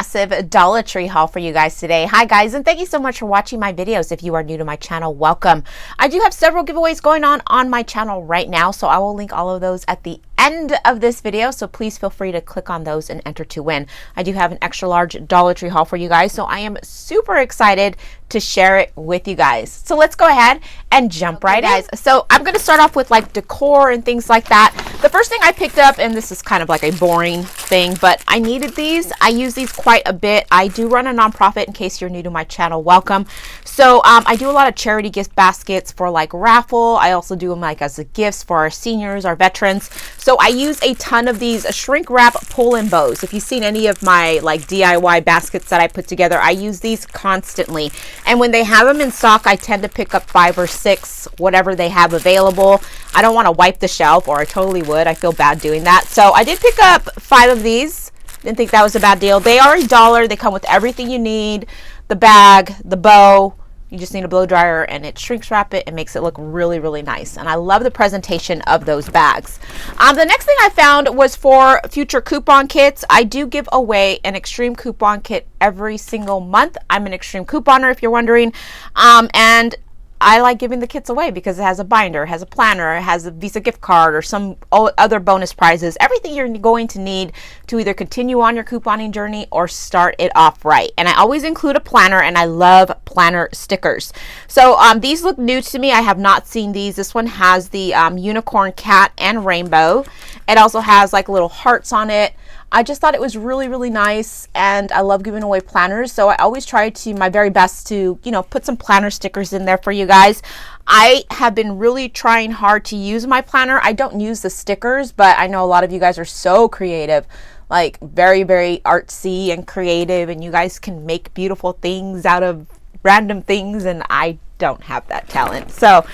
massive Dollar Tree haul for you guys today. Hi guys, and thank you so much for watching my videos. If you are new to my channel, welcome. I do have several giveaways going on my channel right now, so I will link all of those at the end of this video, so please feel free to click on those and enter to win. I do have an extra large Dollar Tree haul for you guys, so I am super excited to share it with you guys. So let's go ahead and jump right in. Guys, so I'm going to start off with like decor and things like that. The first thing I picked up, and this is kind of like a boring thing, but I needed these. I use these quite a bit. I do run a nonprofit. In case you're new to my channel, welcome. So I do a lot of charity gift baskets for like raffle. I also do them like as gifts for our seniors, our veterans. So I use a ton of these shrink wrap pull-in bows. If you've seen any of my like DIY baskets that I put together, I use these constantly. And when they have them in stock, I tend to pick up 5 or 6, whatever they have available. I don't want to wipe the shelf, or I totally would. I feel bad doing that. So I did pick up 5 of these. Didn't think that was a bad deal. They are $1. They come with everything you need. The bag, the bow. You just need a blow dryer, and it shrinks wrap it and makes it look really, really nice. And I love the presentation of those bags. The next thing I found was for future coupon kits. I do give away an extreme coupon kit every single month. I'm an extreme couponer, if you're wondering. And I like giving the kits away because it has a binder, it has a planner, it has a Visa gift card, or some other bonus prizes. Everything you're going to need to either continue on your couponing journey or start it off right. And I always include a planner, and I love planner stickers. So these look new to me. I have not seen these. This one has the unicorn, cat, and rainbow. It also has like little hearts on it. I just thought it was really, really nice, and I love giving away planners, so I always try to my very best to, you know, put some planner stickers in there for you guys. I have been really trying hard to use my planner. I don't use the stickers, but I know a lot of you guys are so creative, like very, very artsy and creative, and you guys can make beautiful things out of random things, and I don't have that talent. So,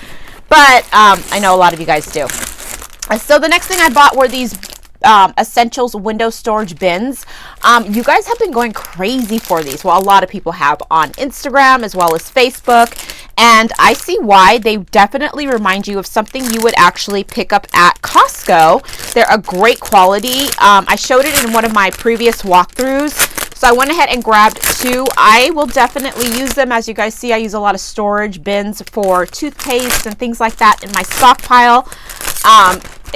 but I know a lot of you guys do. So the next thing I bought were these essentials window storage bins. You guys have been going crazy for these. Well, a lot of people have on Instagram as well as Facebook, and I see why. They definitely remind you of something you would actually pick up at Costco. They're a great quality. I showed it in one of my previous walkthroughs, so I went ahead and grabbed 2. I will definitely use them. As you guys see, I use a lot of storage bins for toothpaste and things like that in my stockpile.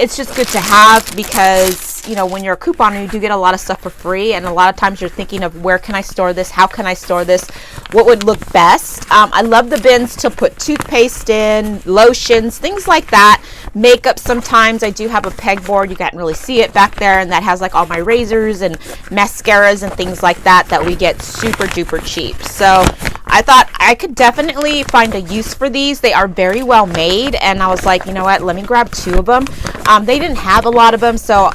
It's just good to have because, you know, when you're a couponer, you do get a lot of stuff for free, and a lot of times you're thinking of where can I store this, how can I store this, what would look best. I love the bins to put toothpaste in, lotions, things like that. Makeup sometimes. I do have a pegboard. You can't really see it back there, and that has like all my razors and mascaras and things like that we get super duper cheap. So I thought I could definitely find a use for these. They are very well made, and I was like, you know what, let me grab 2 of them. They didn't have a lot of them, so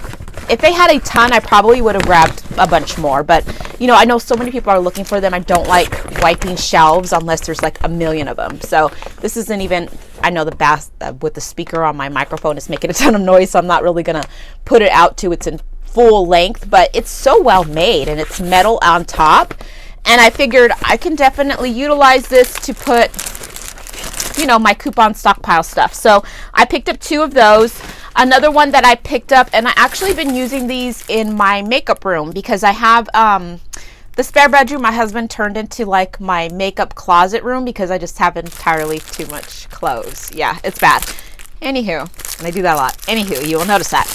if they had a ton, I probably would have grabbed a bunch more. But, you know, I know so many people are looking for them. I don't like wiping shelves unless there's like a million of them. So this isn't even, I know the bass with the speaker on my microphone is making a ton of noise, so I'm not really going to put it out to its in full length. But it's so well made, and it's metal on top. And I figured I can definitely utilize this to put, you know, my coupon stockpile stuff. So I picked up 2 of those. Another one that I picked up, and I actually been using these in my makeup room because I have the spare bedroom my husband turned into like my makeup closet room because I just have entirely too much clothes. Yeah, it's bad. Anywho, and I do that a lot. Anywho, you will notice that.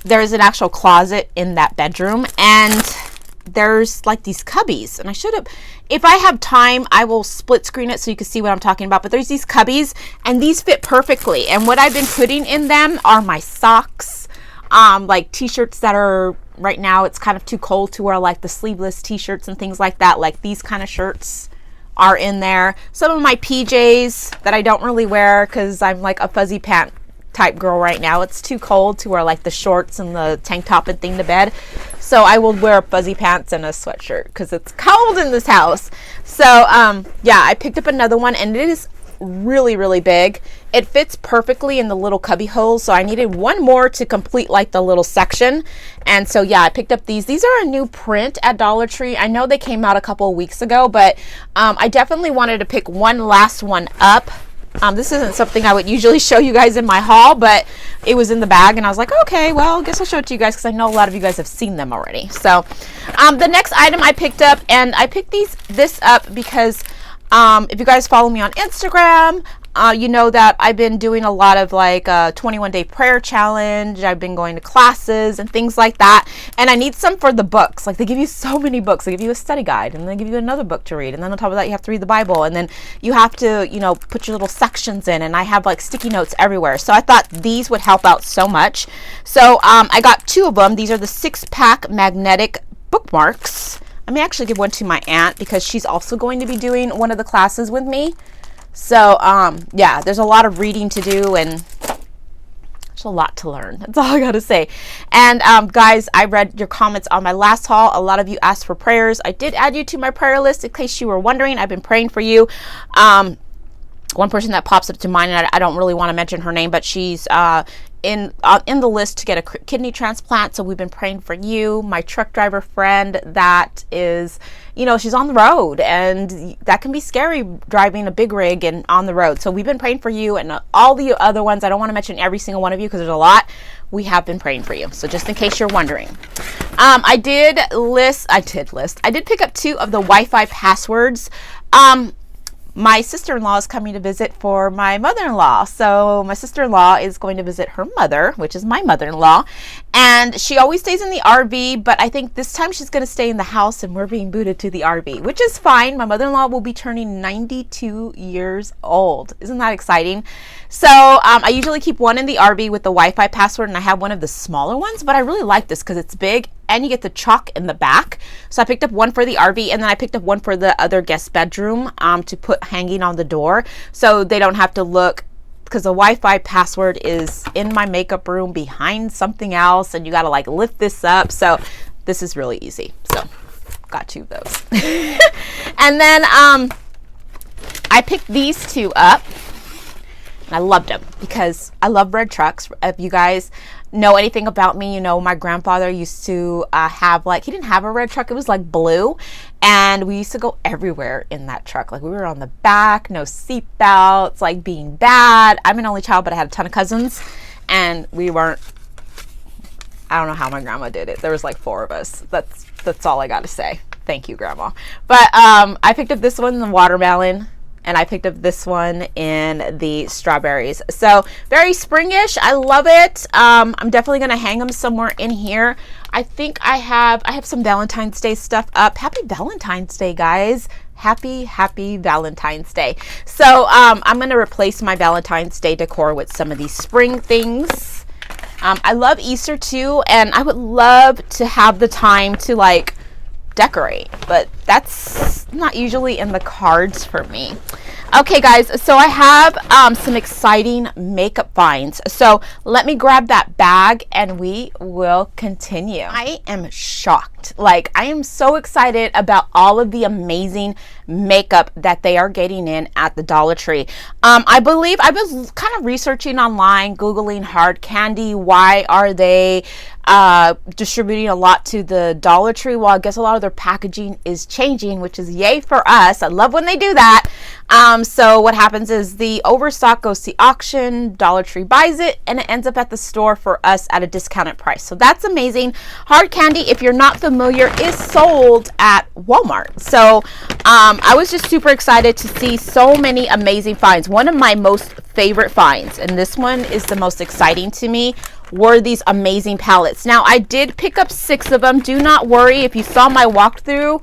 There is an actual closet in that bedroom, and there's like these cubbies, and I should have, if I have time, I will split screen it so you can see what I'm talking about. But there's these cubbies, and these fit perfectly, and what I've been putting in them are my socks, like t-shirts that are, right now it's kind of too cold to wear like the sleeveless t-shirts and things like that. Like these kind of shirts are in there. Some of my PJs that I don't really wear because I'm like a fuzzy pant type girl right now. It's too cold to wear like the shorts and the tank top and thing to bed, so I will wear fuzzy pants and a sweatshirt because it's cold in this house. So yeah, I picked up another one, and it is really, really big. It fits perfectly in the little cubby holes, so I needed one more to complete like the little section. And so yeah, I picked up these. These are a new print at Dollar Tree. I know they came out a couple of weeks ago, but I definitely wanted to pick one last one up This isn't something I would usually show you guys in my haul, but it was in the bag and I was like, okay, well, I guess I'll show it to you guys because I know a lot of you guys have seen them already. So the next item I picked up, and I picked this up because if you guys follow me on Instagram, you know that I've been doing a lot of like 21-day prayer challenge. I've been going to classes and things like that. And I need some for the books. Like, they give you so many books. They give you a study guide, and they give you another book to read. And then on top of that, you have to read the Bible. And then you have to, you know, put your little sections in. And I have like sticky notes everywhere. So I thought these would help out so much. So I got 2 of them. These are the 6-pack magnetic bookmarks. I may actually give one to my aunt because she's also going to be doing one of the classes with me. So, yeah, there's a lot of reading to do and there's a lot to learn. That's all I got to say. And, guys, I read your comments on my last haul. A lot of you asked for prayers. I did add you to my prayer list in case you were wondering. I've been praying for you. One person that pops up to mind, and I don't really want to mention her name, but she's, in the list to get a kidney transplant. So we've been praying for you. My truck driver friend that is, you know, she's on the road, and that can be scary driving a big rig and on the road. So we've been praying for you, and all the other ones. I don't want to mention every single one of you because there's a lot. We have been praying for you. So just in case you're wondering, I did pick up 2 of the Wi-Fi passwords. My sister-in-law is coming to visit for my mother-in-law. So my sister-in-law is going to visit her mother, which is my mother-in-law. And she always stays in the RV, but I think this time she's going to stay in the house and we're being booted to the RV, which is fine. My mother-in-law will be turning 92 years old. Isn't that exciting? So I usually keep one in the RV with the Wi-Fi password, and I have one of the smaller ones, but I really like this because it's big and you get the chalk in the back. So I picked up one for the RV, and then I picked up one for the other guest bedroom to put hanging on the door so they don't have to look, because the Wi-Fi password is in my makeup room behind something else, and you got to like lift this up. So this is really easy. So got 2 of those. And then I picked these 2 up. I loved them because I love red trucks. If you guys know anything about me, you know my grandfather used to have, like, he didn't have a red truck. It was like blue, and we used to go everywhere in that truck. Like, we were on the back, no seat belts, like being bad. I'm an only child, but I had a ton of cousins, and we weren't, I don't know how my grandma did it. There was like 4 of us. That's all I got to say. Thank you, Grandma. But I picked up this one, the watermelon. And I picked up this one in the strawberries. So very springish. I love it. I'm definitely going to hang them somewhere in here. I think I have some Valentine's Day stuff up. Happy Valentine's Day, guys. Happy Valentine's Day. So I'm going to replace my Valentine's Day decor with some of these spring things. I love Easter too, and I would love to have the time to like decorate, but that's not usually in the cards for me. Okay, guys, so I have some exciting makeup finds. So let me grab that bag and we will continue. I am shocked. Like, I am so excited about all of the amazing makeup that they are getting in at the Dollar Tree. I believe I was kind of researching online, Googling hard candy. Why are they distributing a lot to the Dollar Tree? Well, I guess a lot of their packaging is changing, which is yay for us. I love when they do that. So what happens is the overstock goes to auction, Dollar Tree buys it, and it ends up at the store for us at a discounted price. So that's amazing. Hard candy, if you're not familiar, is sold at Walmart. So I was just super excited to see so many amazing finds. One of my most favorite finds, and this one is the most exciting to me, were these amazing palettes. Now, I did pick up 6 of them. Do not worry. If you saw my walkthrough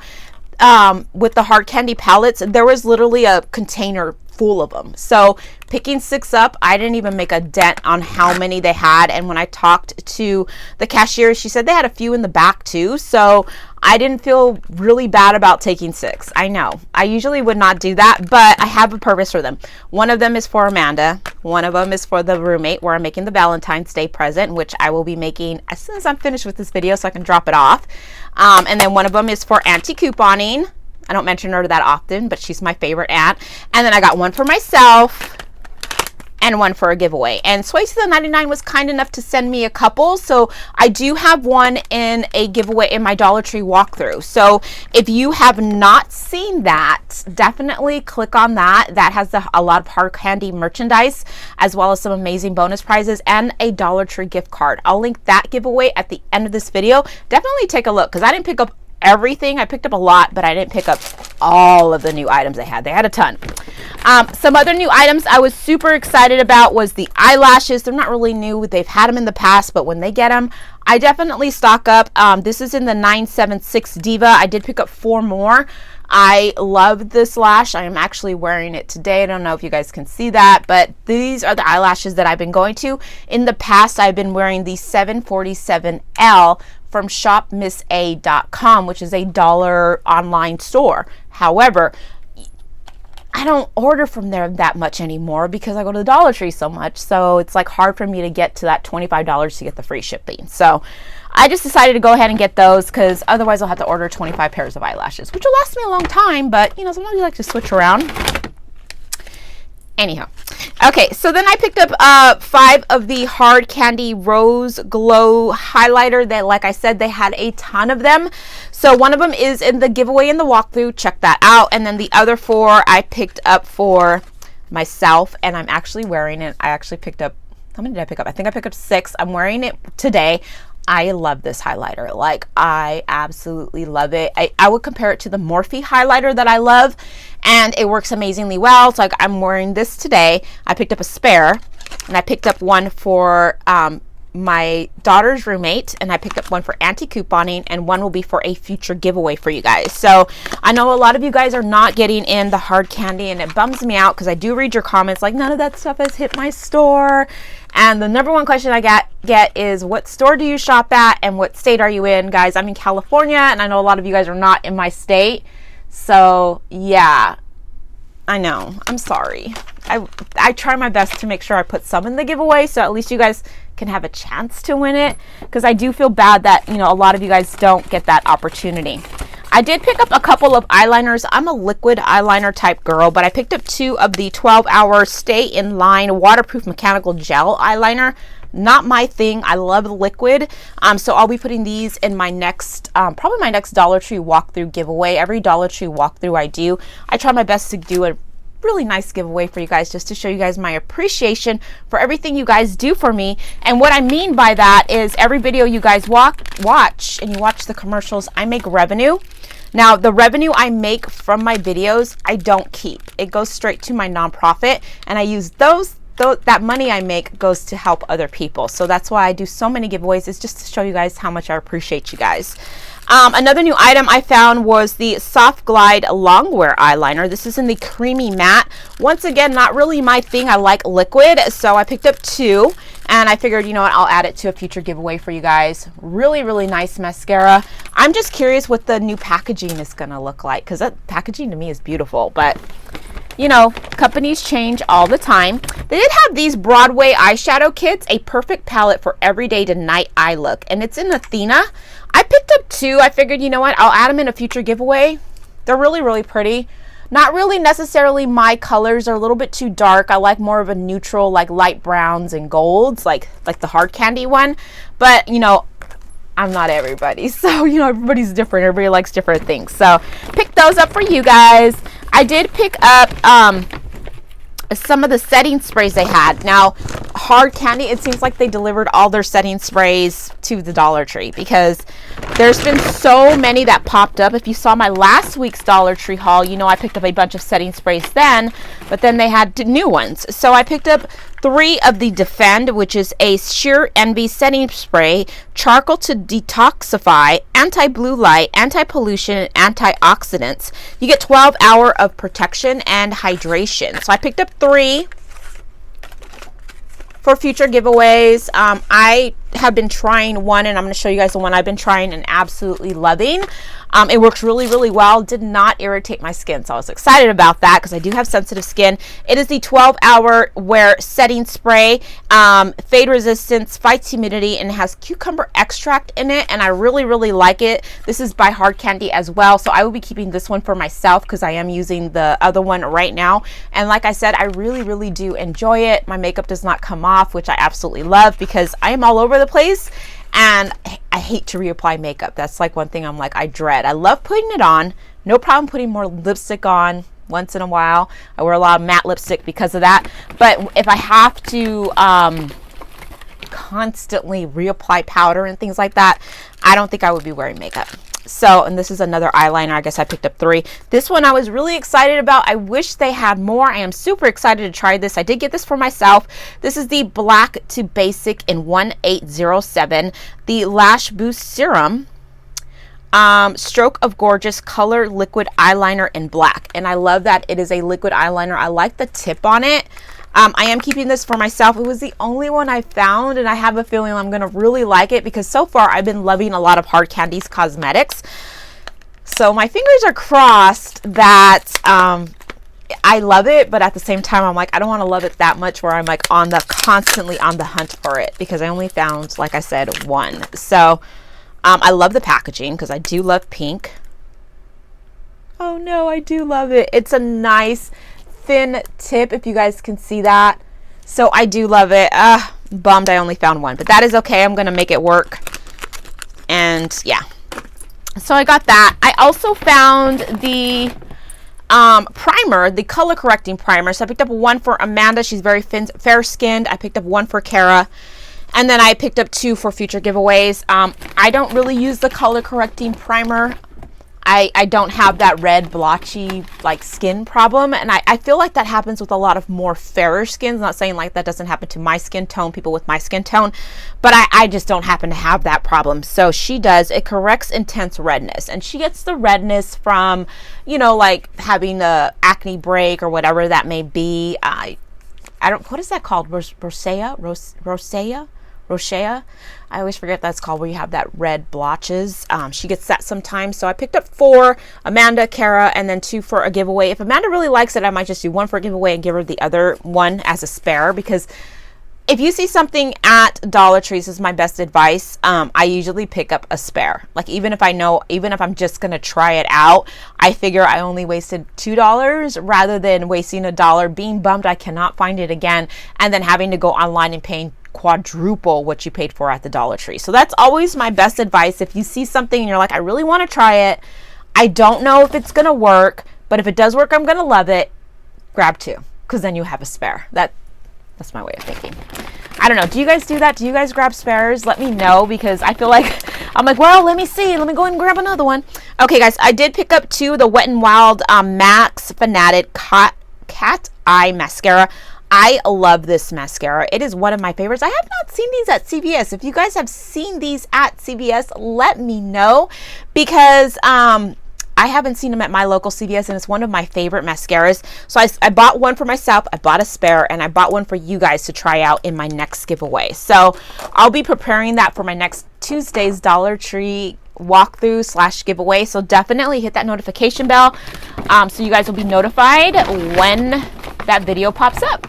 with the hard candy palettes, there was literally a container full of them. So picking 6 up, I didn't even make a dent on how many they had. And when I talked to the cashier, she said they had a few in the back too. So I didn't feel really bad about taking 6. I know I usually would not do that, but I have a purpose for them. One of them is for Amanda. One of them is for the roommate, where I'm making the Valentine's Day present, which I will be making as soon as I'm finished with this video so I can drop it off. And then one of them is for anti-couponing. I don't mention her that often, but she's my favorite aunt. And then I got one for myself. and one for a giveaway. And Swayze99 was kind enough to send me a couple, so I do have one in a giveaway in my Dollar Tree walkthrough. So if you have not seen that, definitely click on that. That has a lot of hard candy merchandise, as well as some amazing bonus prizes and a Dollar Tree gift card. I'll link that giveaway at the end of this video. Definitely take a look, because I didn't pick up everything. I picked up a lot, but I didn't pick up all of the new items they had. They had a ton. Some other new items I was super excited about was the eyelashes. They're not really new. They've had them in the past, but when they get them, I definitely stock up. This is in the 976 Diva. I did pick up 4 more. I love this lash. I am actually wearing it today. I don't know if you guys can see that, but these are the eyelashes that I've been going to. In the past, I've been wearing the 747L from shopmissa.com, which is a $1 online store. However, I don't order from there that much anymore because I go to the Dollar Tree so much. So it's like hard for me to get to that $25 to get the free shipping. So I just decided to go ahead and get those, because otherwise I'll have to order 25 pairs of eyelashes, which will last me a long time, but you know, sometimes you like to switch around. Anyhow, okay, so then I picked up 5 of the Hard Candy Rose Glow highlighter that, like I said, they had a ton of them. So one of them is in the giveaway in the walkthrough. Check that out. And then the other 4 I picked up for myself, and I'm actually wearing it. I actually picked up, how many did I pick up? I think I picked up 6. I'm wearing it today. I love this highlighter. Like, I absolutely love it. I would compare it to the Morphe highlighter that I love, and it works amazingly well. So like, I'm wearing this today. I picked up a spare, and I picked up one for my daughter's roommate, and I picked up one for anti-couponing, and one will be for a future giveaway for you guys. So I know a lot of you guys are not getting in the hard candy, and it bums me out because I do read your comments like, none of that stuff has hit my store. And the number one question I get is, what store do you shop at and what state are you in? Guys, I'm in California, and I know a lot of you guys are not in my state. So yeah, I know, I'm sorry. I try my best to make sure I put some in the giveaway, so at least you guys can have a chance to win it, because I do feel bad that, you know, a lot of you guys don't get that opportunity. I did pick up a couple of eyeliners. I'm a liquid eyeliner type girl, but I picked up 2 of the 12-hour Stay in Line waterproof mechanical gel eyeliner. Not my thing. I love liquid. So I'll be putting these in my next, probably my next Dollar Tree walkthrough giveaway. Every Dollar Tree walkthrough I do, I try my best to do a really nice giveaway for you guys, just to show you guys my appreciation for everything you guys do for me. And what I mean by that is, every video you guys watch and you watch the commercials, I make revenue. Now, the revenue I make from my videos, I don't keep. It goes straight to my nonprofit, and I use that money I make goes to help other people. So that's why I do so many giveaways, is just to show you guys how much I appreciate you guys. Another new item I found was the Soft Glide Longwear eyeliner. This is in the creamy matte. Once again, not really my thing. I like liquid, so I picked up 2, and I figured, you know what, I'll add it to a future giveaway for you guys. Really, really nice mascara. I'm just curious what the new packaging is gonna look like, because that packaging to me is beautiful, but you know, companies change all the time. They did have these Broadway eyeshadow kits, a perfect palette for everyday to night eye look, and it's in Athena. I picked up 2. I figured, you know what, I'll add them in a future giveaway. They're really, really pretty. Not really necessarily my colors. Are a little bit too dark. I like more of a neutral, like light browns and golds, like the hard candy one. But, you know, I'm not everybody. So, you know, everybody's different. Everybody likes different things. So, pick those up for you guys. I did pick up some of the setting sprays they had. Now, hard candy, it seems like they delivered all their setting sprays to the Dollar Tree, because there's been so many that popped up. If you saw my last week's Dollar Tree haul, you know I picked up a bunch of setting sprays then, but then they had new ones. So I picked up 3 of the Defend, which is a sheer envy setting spray, charcoal to detoxify, anti-blue light, anti-pollution, and antioxidants. You get 12 hours of protection and hydration. So I picked up 3 for future giveaways. I have been trying one, and I'm going to show you guys the one I've been trying and absolutely loving. It works really, really well. Did not irritate my skin, so I was excited about that because I do have sensitive skin. It is the 12-hour wear setting spray, fade resistance, fights humidity, and has cucumber extract in it, and I really, really like it. This is by Hard Candy as well, so I will be keeping this one for myself because I am using the other one right now. And like I said, I really, really do enjoy it. My makeup does not come off, which I absolutely love because I am all over the place. And I hate to reapply makeup. That's like one thing I'm like, I dread. I love putting it on. No problem putting more lipstick on once in a while. I wear a lot of matte lipstick because of that. But if I have to constantly reapply powder and things like that, I don't think I would be wearing makeup. So, and this is another eyeliner. I guess I picked up 3. This one I was really excited about. I wish they had more. I am super excited to try this. I did get this for myself. This is the Black to Basic in 1807, the Lash Boost Serum. Stroke of Gorgeous Color Liquid Eyeliner in black. And I love that it is a liquid eyeliner. I like the tip on it. I am keeping this for myself. It was the only one I found, and I have a feeling I'm going to really like it because so far I've been loving a lot of Hard Candy's cosmetics. So my fingers are crossed that I love it, but at the same time I'm like, I don't want to love it that much where I'm like constantly on the hunt for it because I only found, like I said, 1. So I love the packaging because I do love pink. Oh no, I do love it. It's a nice thin tip, if you guys can see that. So I do love it. Bummed I only found 1, but that is okay. I'm gonna make it work. And yeah, so I got that. I also found the primer, the color correcting primer. So I picked up 1 for Amanda. She's very fair skinned. I picked up 1 for Kara, and then I picked up 2 for future giveaways. I don't really use the color correcting primer. I don't have that red blotchy like skin problem, and I feel like that happens with a lot of more fairer skins. Not saying like that doesn't happen to my skin tone, people with my skin tone, but I just don't happen to have that problem. So she does. It corrects intense redness, and she gets the redness from, you know, like having a acne break or whatever that may be. I don't, what is that called? Rosacea? I always forget that's called, where you have that red blotches. She gets that sometimes. So I picked up 4, Amanda, Kara, and then 2 for a giveaway. If Amanda really likes it, I might just do 1 for a giveaway and give her the other 1 as a spare, because if you see something at Dollar Tree, this is my best advice, I usually pick up a spare. Like even if I'm just gonna try it out, I figure I only wasted $2 rather than wasting $1, being bummed I cannot find it again, and then having to go online and paying quadruple what you paid for at the Dollar Tree. So that's always my best advice. If you see something and you're like, I really want to try it, I don't know if it's gonna work, but if it does work, I'm gonna love it, grab 2, because then you have a spare. That's my way of thinking. I don't know. Do you guys do that? Do you guys grab spares? Let me know, because I feel like I'm like, well, let me see. Let me go ahead and grab another one. Okay, guys, I did pick up 2, the Wet n Wild Max Fanatic Cat Eye Mascara. I love this mascara. It is one of my favorites. I have not seen these at CVS. If you guys have seen these at CVS, let me know, because I haven't seen them at my local CVS, and it's one of my favorite mascaras. So I bought 1 for myself, I bought a spare, and I bought 1 for you guys to try out in my next giveaway. So I'll be preparing that for my next Tuesday's Dollar Tree walkthrough / giveaway. So definitely hit that notification bell so you guys will be notified when that video pops up.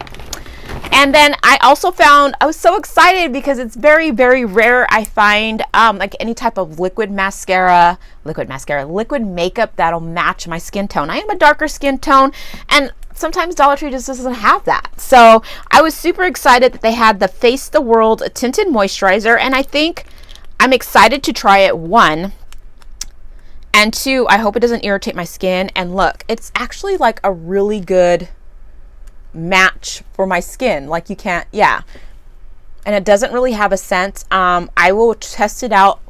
And then I also found, I was so excited because it's very, very rare I find like any type of liquid makeup that'll match my skin tone. I am a darker skin tone, and sometimes Dollar Tree just doesn't have that. So I was super excited that they had the Face the World Tinted Moisturizer, and I think I'm excited to try it, 1. And 2, I hope it doesn't irritate my skin. And look, it's actually like a really good match for my skin. Like you can't, yeah. And it doesn't really have a scent. I will test it out.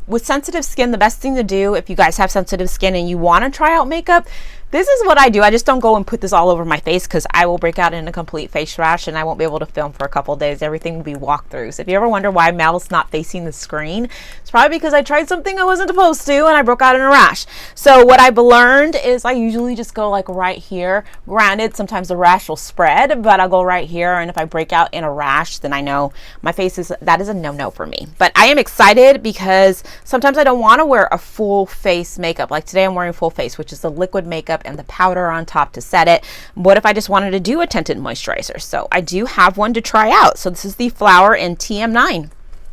With sensitive skin, the best thing to do, if you guys have sensitive skin and you want to try out makeup, this is what I do. I just don't go and put this all over my face because I will break out in a complete face rash and I won't be able to film for a couple of days. Everything will be walkthroughs. If you ever wonder why Mel's not facing the screen, it's probably because I tried something I wasn't supposed to and I broke out in a rash. So what I've learned is I usually just go like right here. Granted, sometimes the rash will spread, but I'll go right here, and if I break out in a rash, then I know my face is, that is a no-no for me. But I am excited because sometimes I don't want to wear a full face makeup. Like today I'm wearing full face, which is the liquid makeup and the powder on top to set it. What if I just wanted to do a tinted moisturizer? So I do have one to try out. So this is the Flower in TM9.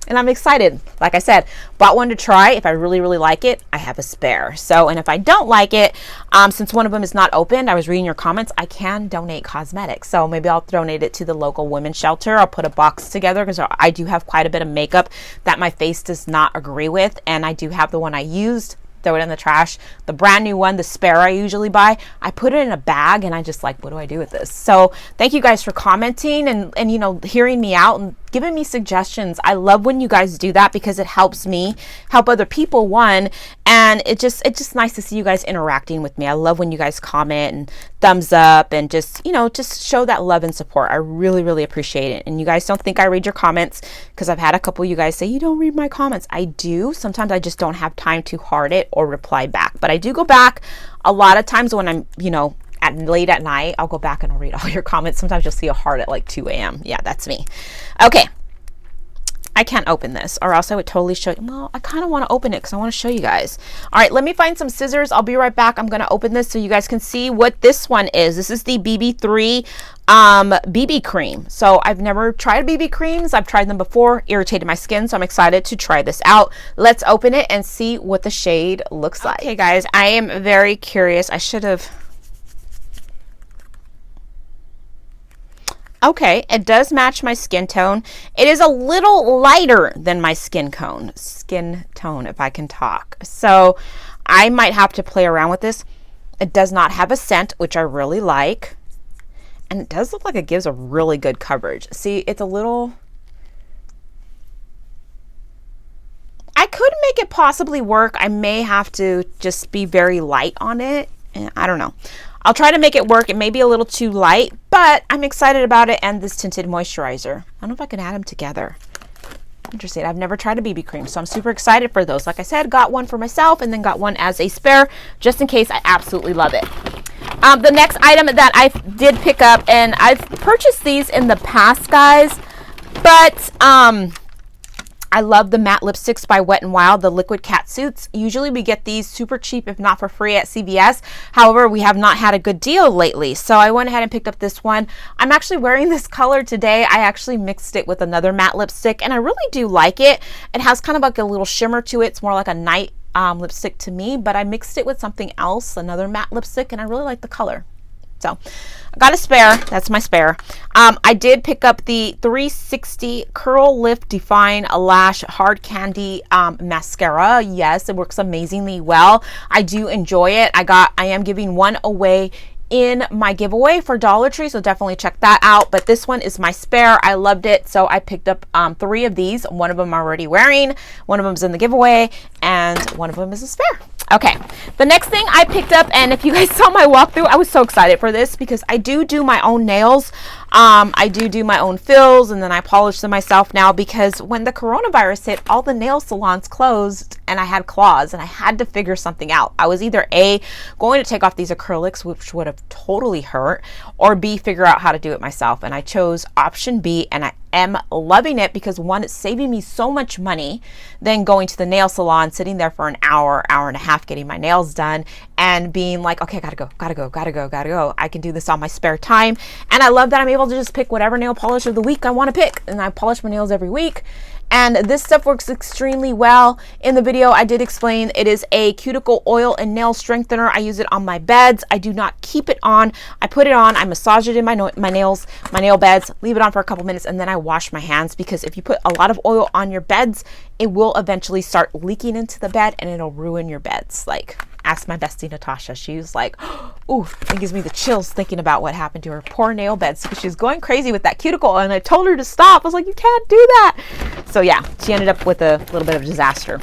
And I'm excited. Like I said, bought one to try. If I really, really like it, I have a spare. So, and if I don't like it, since one of them is not opened, I was reading your comments, I can donate cosmetics. So maybe I'll donate it to the local women's shelter. I'll put a box together because I do have quite a bit of makeup that my face does not agree with. And I do have the one I used. Throw it in the trash. The brand new one, the spare I usually buy, I put it in a bag and I just like, what do I do with this? So thank you guys for commenting and you know, hearing me out and giving me suggestions. I love when you guys do that because it helps me help other people, one, and it's just nice to see you guys interacting with me. I love when you guys comment and thumbs up and just, you know, just show that love and support. I really, really appreciate it. And you guys don't think I read your comments, because I've had a couple of you guys say you don't read my comments. I do. Sometimes I just don't have time to heart it or reply back, but I do go back. A lot of times when I'm, you know, late at night, I'll go back and I'll read all your comments. Sometimes you'll see a heart at like 2 a.m. Yeah, that's me. Okay. I can't open this, or else I would totally show you. Well, I kind of want to open it because I want to show you guys. All right, let me find some scissors. I'll be right back. I'm going to open this so you guys can see what this one is. This is the BB3 BB cream. So I've never tried BB creams. I've tried them before, irritated my skin, so I'm excited to try this out. Let's open it and see what the shade looks like. Okay, guys, I am very curious. I should have... Okay, it does match my skin tone. It is a little lighter than my skin tone, if I can talk. So I might have to play around with this. It does not have a scent, which I really like. And it does look like it gives a really good coverage. See, it's a little... I could make it possibly work. I may have to just be very light on it. I don't know. I'll try to make it work. It may be a little too light, but I'm excited about it, and this tinted moisturizer. I don't know if I can add them together. Interesting. I've never tried a BB cream, so I'm super excited for those. Like I said, got one for myself and then got one as a spare, just in case. I absolutely love it. The next item that I did pick up, and I've purchased these in the past, guys, but I love the matte lipsticks by Wet n Wild, the liquid cat suits. Usually we get these super cheap, if not for free, at CVS. However, we have not had a good deal lately, so I went ahead and picked up this one. I'm actually wearing this color today. I actually mixed it with another matte lipstick, and I really do like it. It has kind of like a little shimmer to it. It's more like a night lipstick to me, but I mixed it with something else, another matte lipstick, and I really like the color. So I got a spare. That's my spare. I did pick up the 360 Curl Lift Define Lash Hard Candy mascara. Yes, it works amazingly well. I do enjoy it. I am giving one away in my giveaway for Dollar Tree, so definitely check that out. But this one is my spare. I loved it, so I picked up 3 of these. One of them I'm already wearing, one of them's in the giveaway, and one of them is a spare. Okay, the next thing I picked up, and if you guys saw my walkthrough, I was so excited for this because I do my own nails. I do my own fills, and then I polish them myself now, because when the coronavirus hit, all the nail salons closed and I had claws and I had to figure something out. I was either A, going to take off these acrylics, which would have totally hurt, or B, figure out how to do it myself. And I chose option B, and I am loving it because, one, it's saving me so much money than going to the nail salon, sitting there for an hour and a half getting my nails done and being like, okay, gotta go. I can do this on my spare time. And I love that I'm able to just pick whatever nail polish of the week I want to pick, and I polish my nails every week. And this stuff works extremely well. In the video, I did explain it is a cuticle oil and nail strengthener. I use it on my beds. I do not keep it on. I put it on, I massage it in my nail beds, leave it on for a couple minutes, and then I wash my hands, because if you put a lot of oil on your beds, it will eventually start leaking into the bed and it'll ruin your beds. Like, ask my bestie Natasha. She was like, ooh, it gives me the chills thinking about what happened to her poor nail beds, because she was going crazy with that cuticle, and I told her to stop. I was like, you can't do that. So yeah, she ended up with a little bit of disaster.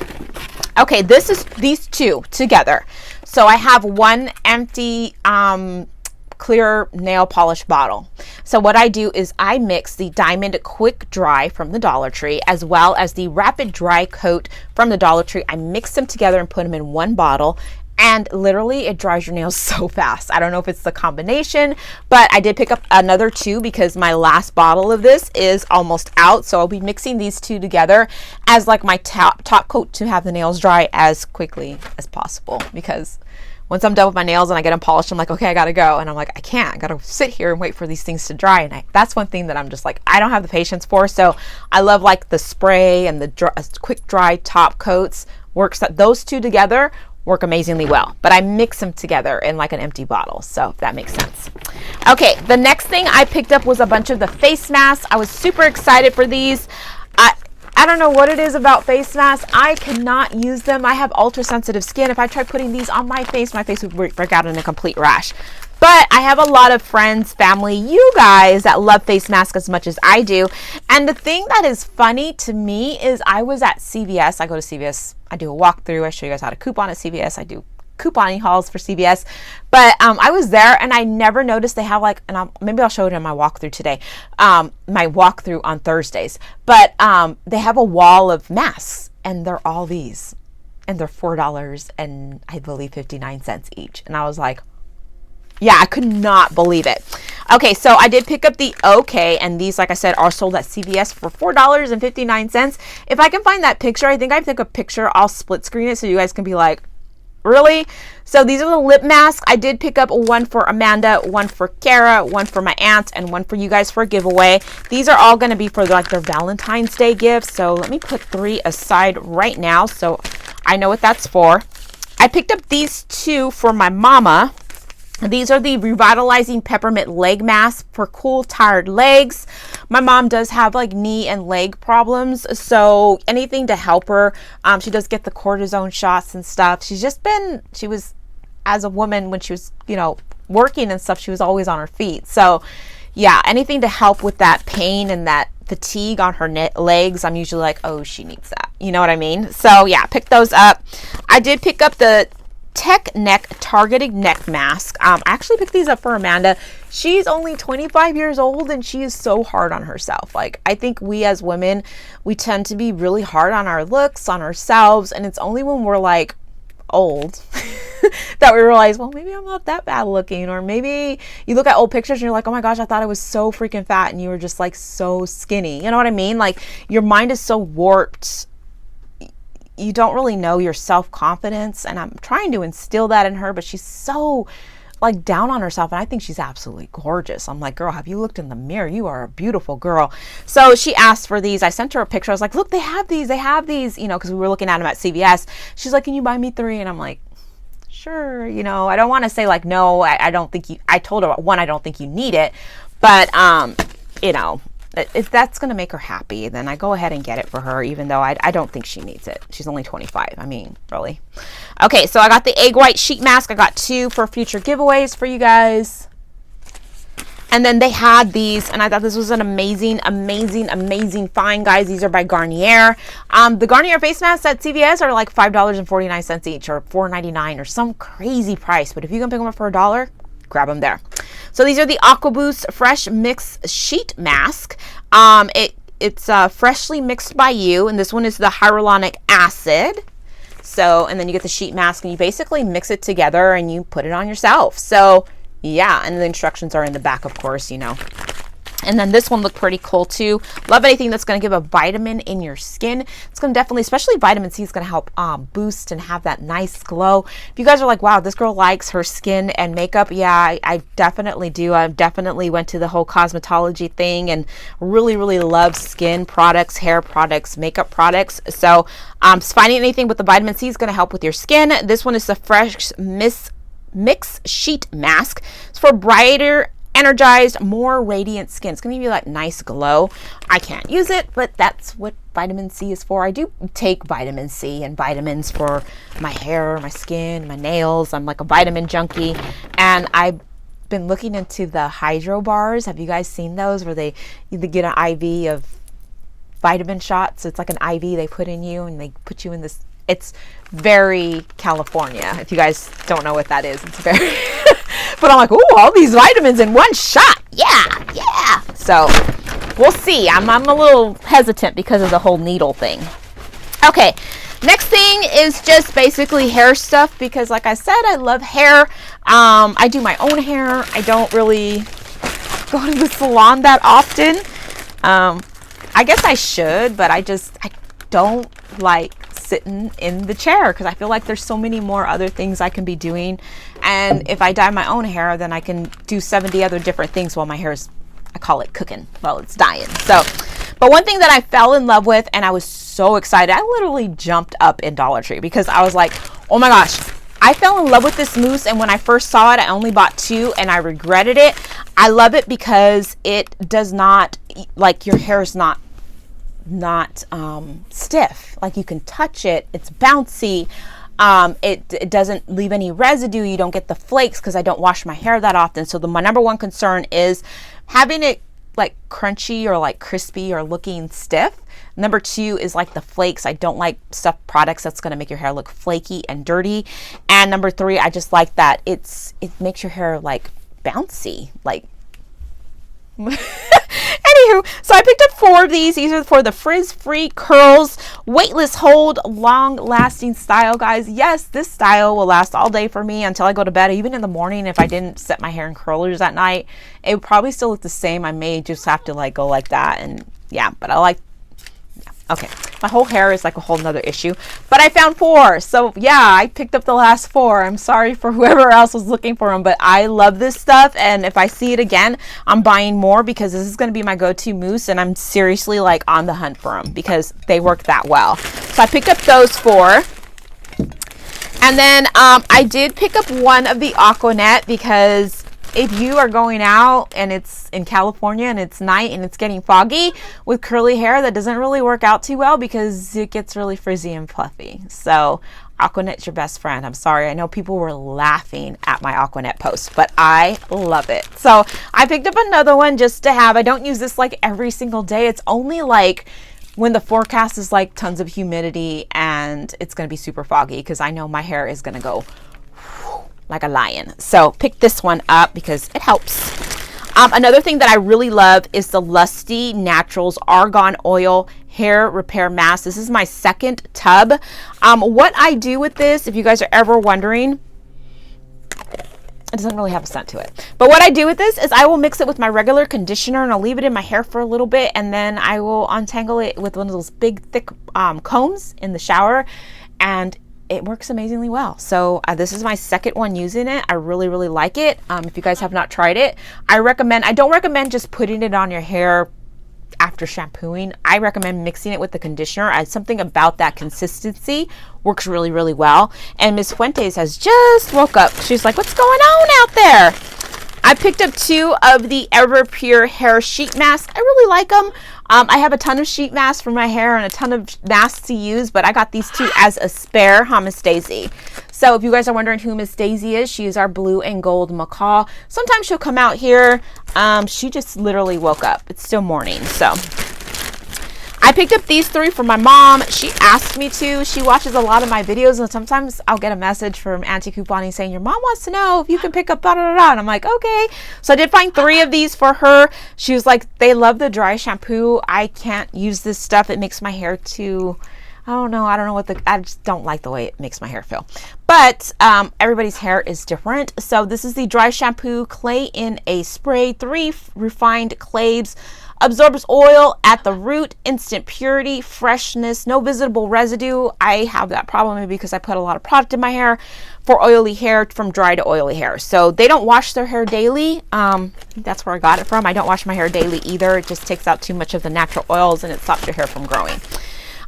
Okay, this is these two together. So I have one empty clear nail polish bottle. So what I do is I mix the Diamond Quick Dry from the Dollar Tree as well as the Rapid Dry Coat from the Dollar Tree. I mix them together and put them in one bottle, and literally it dries your nails so fast. I don't know if it's the combination, but I did pick up another two because my last bottle of this is almost out. So I'll be mixing these two together as like my top coat to have the nails dry as quickly as possible, because once I'm done with my nails and I get them polished, I'm like, okay, I gotta go. And I'm like, I can't. I gotta sit here and wait for these things to dry. And that's one thing that I'm just like, I don't have the patience for. So I love like the spray and the quick dry top coats. Those two together work amazingly well. But I mix them together in like an empty bottle. So if that makes sense. Okay, the next thing I picked up was a bunch of the face masks. I was super excited for these. I don't know what it is about face masks. I cannot use them. I have ultra sensitive skin. If I try putting these on my face would break out in a complete rash. But I have a lot of friends, family, you guys that love face masks as much as I do. And the thing that is funny to me is I was at CVS. I go to CVS. I do a walkthrough. I show you guys how to coupon at CVS. I do couponing hauls for CVS, but I was there and I never noticed they have like, and maybe I'll show it in my walkthrough today, my walkthrough on Thursdays, but they have a wall of masks and they're all these, and they're $4 and I believe 59 cents each. And I was like, yeah, I could not believe it. Okay, so I did pick up the OK, and these, like I said, are sold at CVS for $4.59. If I can find that picture, I think I took a picture, I'll split screen it so you guys can be like, really? So these are the lip masks. I did pick up one for Amanda, one for Kara, one for my aunt, and one for you guys for a giveaway. These are all going to be for like their Valentine's Day gifts. So let me put 3 aside right now so I know what that's for. I picked up these 2 for my mama. These are the Revitalizing Peppermint Leg Masks for cool, tired legs. My mom does have like knee and leg problems, so anything to help her. She does get the cortisone shots and stuff. She was, as a woman, when she was, working and stuff, she was always on her feet. So yeah, anything to help with that pain and that fatigue on her legs, I'm usually like, oh, she needs that. You know what I mean? So yeah, pick those up. I did pick up the Tech Neck Targeted Neck Mask. I actually picked these up for Amanda. She's only 25 years old and she is so hard on herself. Like, I think we as women, we tend to be really hard on our looks, on ourselves, and it's only when we're like old that we realize, well, maybe I'm not that bad looking. Or maybe you look at old pictures and you're like, oh my gosh, I thought I was so freaking fat and you were just like so skinny. You know what I mean? Like, your mind is so warped. You don't really know your self-confidence, and I'm trying to instill that in her, but she's so like down on herself, and I think she's absolutely gorgeous. I'm like, girl, have you looked in the mirror? You are a beautiful girl. So she asked for these. I sent her a picture. I was like, look, they have these, because we were looking at them at CVS. She's like, can you buy me 3? And I'm like, sure. I don't want to say like, no, I don't think I told her, one, I don't think you need it, but if that's going to make her happy, then I go ahead and get it for her, even though I don't think she needs it. She's only 25. I mean, really. Okay, so I got the egg white sheet mask. I got 2 for future giveaways for you guys. And then they had these, and I thought this was an amazing, amazing, amazing find, guys. These are by Garnier. The Garnier face masks at CVS are like $5.49 each, or $4.99, or some crazy price. But if you can pick them up for $1, grab them there. So these are the AquaBoost Fresh Mix Sheet Mask. It's freshly mixed by you, and this one is the hyaluronic acid. So, and then you get the sheet mask, and you basically mix it together, and you put it on yourself. So, yeah, and the instructions are in the back, of course, And then this one looked pretty cool too. Love anything that's going to give a vitamin in your skin. It's going to definitely, especially vitamin C, is going to help boost and have that nice glow. If you guys are like, wow, this girl likes her skin and makeup. Yeah, I definitely do. I definitely went to the whole cosmetology thing and really, really love skin products, hair products, makeup products. So finding anything with the vitamin C is going to help with your skin. This one is the Fresh Mix Sheet Mask. It's for brighter, energized, more radiant skin. It's gonna give you that nice glow. I can't use it, but that's what vitamin C is for. I do take vitamin C and vitamins for my hair, my skin, my nails. I'm like a vitamin junkie, and I've been looking into the hydro bars. Have you guys seen those, where they get an IV of vitamin shots? It's like an IV they put in you, and they put you in this It's very California. If you guys don't know what that is, it's very, but I'm like, ooh, all these vitamins in one shot. Yeah, yeah. So we'll see. I'm a little hesitant because of the whole needle thing. Okay. Next thing is just basically hair stuff because like I said, I love hair. I do my own hair. I don't really go to the salon that often. I guess I should, but I don't like sitting in the chair because I feel like there's so many more other things I can be doing. And if I dye my own hair, then I can do 70 other different things while my hair is, I call it cooking while it's dyeing. So, but one thing that I fell in love with and I was so excited, I literally jumped up in Dollar Tree because I was like, oh my gosh, I fell in love with this mousse. And when I first saw it, I only bought 2 and I regretted it. I love it because it does not, like your hair is not stiff. Like you can touch it. It's bouncy. It doesn't leave any residue. You don't get the flakes because I don't wash my hair that often. So my number one concern is having it like crunchy or like crispy or looking stiff. Number 2 is like the flakes. I don't like stuff products that's going to make your hair look flaky and dirty. And number 3, I just like that it makes your hair like bouncy, like anywho, so I picked up 4 of these. These are for the frizz-free curls, weightless hold, long-lasting style, guys. Yes, this style will last all day for me until I go to bed. Even in the morning, if I didn't set my hair in curlers at night, it would probably still look the same. I may just have to like go like that, and yeah, but I like. Okay, my whole hair is like a whole nother issue, but I found 4. So yeah, I picked up the last 4. I'm sorry for whoever else was looking for them, but I love this stuff. And if I see it again, I'm buying more because this is going to be my go-to mousse. And I'm seriously like on the hunt for them because they work that well. So I picked up those 4. And then I did pick up one of the Aquanet because if you are going out and it's in California and it's night and it's getting foggy with curly hair, that doesn't really work out too well because it gets really frizzy and fluffy. So Aquanet's your best friend. I'm sorry. I know people were laughing at my Aquanet post, but I love it. So I picked up another one just to have. I don't use this like every single day. It's only like when the forecast is like tons of humidity and it's going to be super foggy because I know my hair is going to go like a lion. So pick this one up because it helps. Another thing that I really love is the Lusty Naturals Argan Oil Hair Repair Mask. This is my second tub. What I do with this, if you guys are ever wondering, it doesn't really have a scent to it. But what I do with this is I will mix it with my regular conditioner and I'll leave it in my hair for a little bit. And then I will untangle it with one of those big thick combs in the shower. And it works amazingly well. So this is my second one using it. I really, really like it. If you guys have not tried it, I don't recommend just putting it on your hair after shampooing. I recommend mixing it with the conditioner. Something about that consistency works really, really well. And Miss Fuentes has just woke up. She's like, what's going on out there? I picked up 2 of the Everpure hair sheet masks. I really like them. I have a ton of sheet masks for my hair and a ton of masks to use, but I got these 2 as a spare. Miss Daisy. So if you guys are wondering who Miss Daisy is, she is our blue and gold macaw. Sometimes she'll come out here. She just literally woke up. It's still morning. So I picked up these 3 for my mom. She asked me to. She watches a lot of my videos, and sometimes I'll get a message from Auntie Couponing saying, your mom wants to know if you can pick up da da da. And I'm like, okay. So I did find 3 of these for her. She was like, they love the dry shampoo. I can't use this stuff. It makes my hair too, I don't know I just don't like the way it makes my hair feel. But everybody's hair is different. So this is the dry shampoo clay in a spray, 3 refined clays. Absorbs oil at the root, instant purity, freshness, no visible residue. I have that problem because I put a lot of product in my hair for oily hair, from dry to oily hair. So they don't wash their hair daily. That's where I got it from. I don't wash my hair daily either. It just takes out too much of the natural oils and it stops your hair from growing.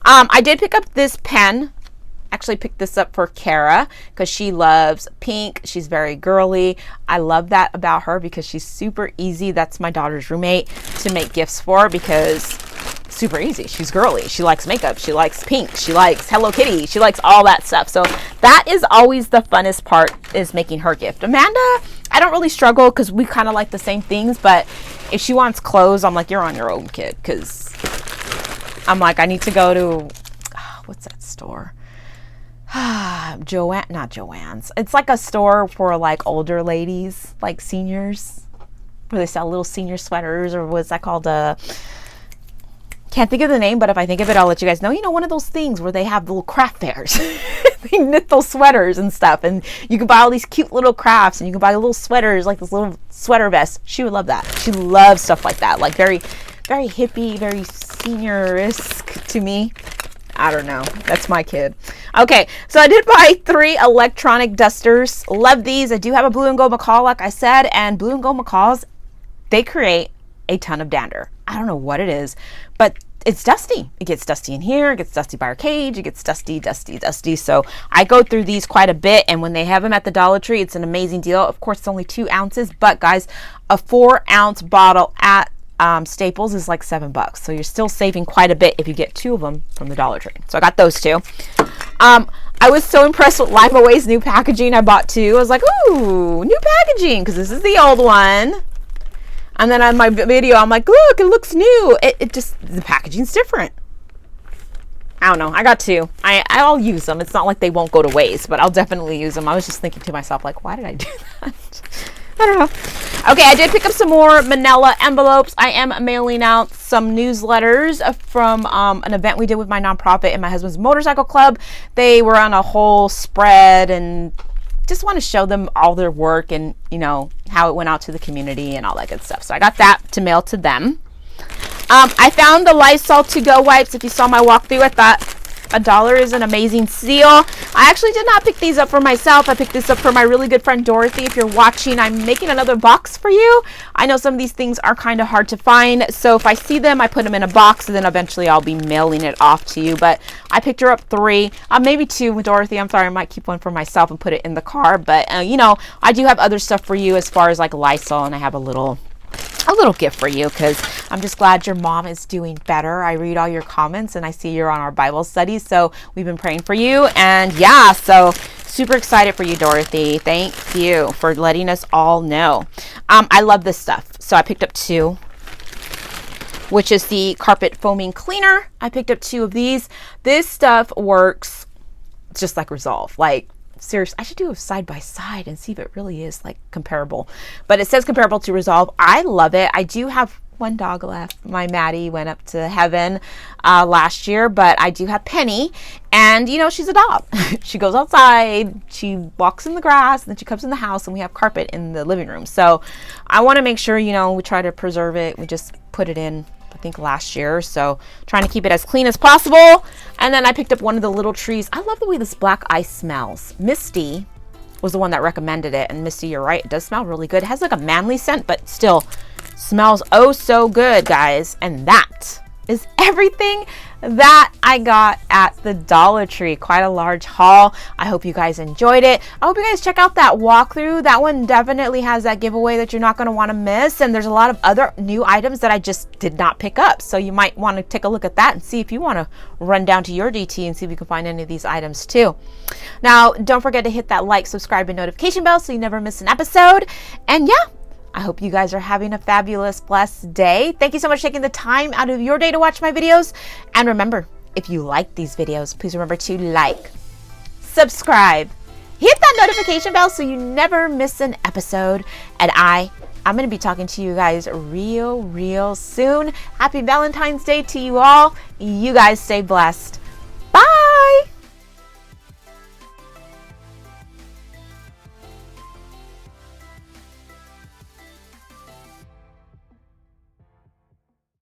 I did pick up this pen. Actually picked this up for Kara because she loves pink. She's very girly. I love that about her because she's super easy. That's my daughter's roommate to make gifts for because super easy. She's girly. She likes makeup. She likes pink. She likes Hello Kitty. She likes all that stuff. So that is always the funnest part, is making her gift. Amanda, I don't really struggle because we kind of like the same things, but if she wants clothes, I'm like, you're on your own, kid, because I'm like, I need to go to, what's that store? Not Joann's. It's like a store for like older ladies, like seniors, where they sell little senior sweaters, or what's that called? Can't think of the name, but if I think of it, I'll let you guys know. You know, one of those things where they have little craft fairs. They knit those sweaters and stuff, and you can buy all these cute little crafts, and you can buy little sweaters, like this little sweater vest. She would love that. She loves stuff like that, like very, very hippie, very senior-esque to me. I don't know. That's my kid. Okay, so I did buy 3 electronic dusters. Love these. I do have a blue and gold macaw, like I said, and blue and gold macaws, they create a ton of dander. I don't know what it is, but it's dusty. It gets dusty in here. It gets dusty by our cage. It gets dusty, dusty, dusty. So I go through these quite a bit, and when they have them at the Dollar Tree, it's an amazing deal. Of course, it's only 2 ounces, but guys, a 4-ounce bottle at Staples is like $7. So you're still saving quite a bit if you get 2 of them from the Dollar Tree. So I got those 2. I was so impressed with Lime Away's new packaging. I bought 2. I was like, ooh, new packaging, because this is the old one. And then on my video, I'm like, look, it looks new. It just, the packaging's different. I don't know. I got 2. I'll use them. It's not like they won't go to waste, but I'll definitely use them. I was just thinking to myself, like, why did I do that? I don't know. Okay, I did pick up some more manila envelopes. I am mailing out some newsletters from an event we did with my nonprofit and my husband's motorcycle club. They were on a whole spread, and just want to show them all their work and, you know, how it went out to the community and all that good stuff. So I got that to mail to them. I found the Lysol to-go wipes. If you saw my walkthrough, I thought $1 is an amazing steal. I actually did not pick these up for myself. I picked this up for my really good friend Dorothy. If you're watching, I'm making another box for you. I know some of these things are kind of hard to find, so if I see them, I put them in a box, and then eventually I'll be mailing it off to you. But I picked her up 3, maybe 2 with Dorothy. I'm sorry, I might keep one for myself and put it in the car, but you know, I do have other stuff for you as far as like Lysol, and I have a little gift for you, because I'm just glad your mom is doing better. I read all your comments, and I see you're on our Bible study, so we've been praying for you. And yeah, so super excited for you, Dorothy. Thank you for letting us all know. I love this stuff, so I picked up 2, which is the carpet foaming cleaner. I picked up 2 of these. This stuff works just like Resolve. Like, seriously, I should do a side by side and see if it really is like comparable, but it says comparable to Resolve. I love it. I do have 1 dog left. My Maddie went up to heaven last year, but I do have Penny, and you know, she's a dog. She goes outside, she walks in the grass, and then she comes in the house, and we have carpet in the living room. So I want to make sure, you know, we try to preserve it. We just put it in, I think, last year, so trying to keep it as clean as possible. And then I picked up one of the little trees. I love the way this black ice smells. Misty was the one that recommended it, and Misty, you're right, it does smell really good. It has like a manly scent, but still smells oh so good, guys. And that is everything that I got at the Dollar Tree. Quite a large haul. I hope you guys enjoyed it. I hope you guys check out that walkthrough. That one definitely has that giveaway that you're not going to want to miss. And there's a lot of other new items that I just did not pick up. So you might want to take a look at that and see if you want to run down to your DT and see if you can find any of these items too. Now, don't forget to hit that like, subscribe, and notification bell so you never miss an episode. And yeah, I hope you guys are having a fabulous, blessed day. Thank you so much for taking the time out of your day to watch my videos. And remember, if you like these videos, please remember to like, subscribe, hit that notification bell so you never miss an episode. And I'm going to be talking to you guys real soon. Happy Valentine's Day to you all. You guys stay blessed.